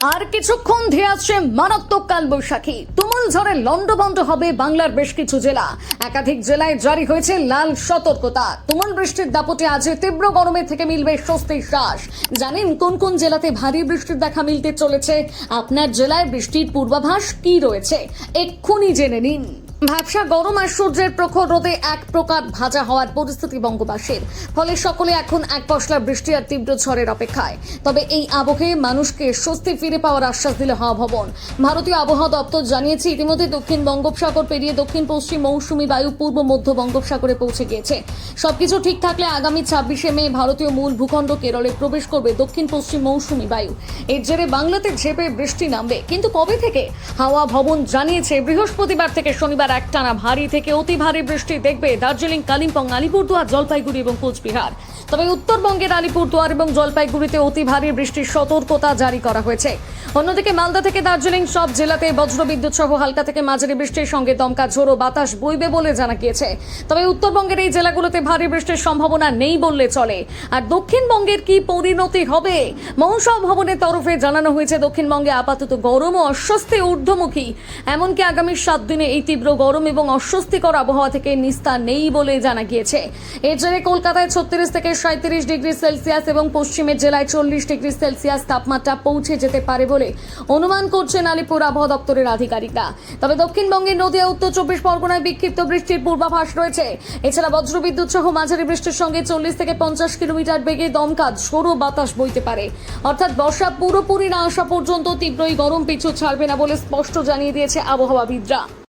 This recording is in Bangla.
আর কিছুক্ষণ ধেয়ে আসছে মারাত্মক কালবৈশাখী। তুমুল ঝড়ে লন্ডভন্ড হবে বাংলার বেশ কিছু জেলা। একাধিক জেলায় জারি হয়েছে লাল সতর্কতা। তুমুল বৃষ্টির দাপটে আজ তীব্র গরমে থেকে মিলবে স্বস্তির শ্বাস। জানেন কোন কোন জেলাতে ভারী বৃষ্টির দেখা মিলতে চলেছে? আপনার জেলায় বৃষ্টির পূর্বাভাস কি রয়েছে এক্ষুনি জেনে নিন। ভ্যাপসা গরম আর সূর্যের প্রখর রোদে এক প্রকার ভাজা হওয়ার পরিস্থিতি বঙ্গবাসীর। ফলে সকলে এখন এক পশলা বৃষ্টি আর তীব্র ঝড়ের অপেক্ষায়। তবে এই আবহে মানুষকে স্বস্তি ফিরে পাওয়ার আশ্বাস দিল হাওয়া ভবন। ভারতীয় আবহাওয়া দপ্তর জানিয়েছে ইতিমধ্যে দক্ষিণ বঙ্গোপসাগর পেরিয়ে দক্ষিণ পশ্চিম মৌসুমী বায়ু পূর্ব মধ্য বঙ্গোপসাগরে পৌঁছে গিয়েছে। সবকিছু ঠিক থাকলে আগামী 26শে মে ভারতীয় মূল ভূখণ্ড কেরলে প্রবেশ করবে দক্ষিণ পশ্চিম মৌসুমী বায়ু। এর জেরে বাংলাতে ঝেঁপে বৃষ্টি নামবে। কিন্তু কবে থেকে? হাওয়া ভবন জানিয়েছে বৃহস্পতিবার থেকে শনিবার একটানা ভারী থেকে অতি ভারী বৃষ্টি দেখবে দার্জিলিং, কালিম্পং, আলিপুরদুয়ার, জলপাইগুড়ি এবং কোচবিহার। তবে উত্তরবঙ্গের আলিপুরদুয়ার এবং জলপাইগুড়িতে অতি ভারী বৃষ্টির সতর্কতা জারি করা হয়েছে। অন্যদিকে মালদা থেকে দার্জিলিং সব জেলাতে বজ্রবিদ্যুৎ সহ হালকা থেকে মাঝারি বৃষ্টির সঙ্গে দমকা ঝোড়ো বাতাস বইবে বলে জানা গিয়েছে। তবে উত্তরবঙ্গের এই জেলাগুলোতে ভারী বৃষ্টির সম্ভাবনা নেই বললে চলে। আর দক্ষিণবঙ্গের কি পরিণতি হবে? মৌসুম ভবনের তরফে জানানো হয়েছে দক্ষিণবঙ্গে আপাতত গরম ও অস্বস্তি ঊর্ধ্বমুখী। এমনকি আগামী 7 দিনে এই তীব্র গরম এবং অস্বস্তিকর আবহাওয়া থেকে নিস্তার নেই বলে জানা গিয়েছে। এর জেরে কলকাতায় 36 থেকে 37 ডিগ্রি সেলসিয়াস এবং পশ্চিমের জেলায় 40 ডিগ্রি সেলসিয়াস তাপমাত্রা পৌঁছে যেতে পারে বলে অনুমান করছেন আলিপুর আবহাওয়া দপ্তরের আধিকারিকরা। তবে দক্ষিণবঙ্গের নদিয়া, উত্তর 24 পরগনায় বিক্ষিপ্ত বৃষ্টির পূর্বাভাস রয়েছে। এছাড়া বজ্রবিদ্যুৎ সহ মাঝারি বৃষ্টির সঙ্গে 40 থেকে 50 কিলোমিটার বেগে দমকা ঝোড়ো বাতাস বইতে পারে। অর্থাৎ বর্ষা পুরোপুরি না আসা পর্যন্ত তীব্র এই গরম পিছু ছাড়বে না বলে স্পষ্ট জানিয়ে দিয়েছে আবহাওয়াবিদরা।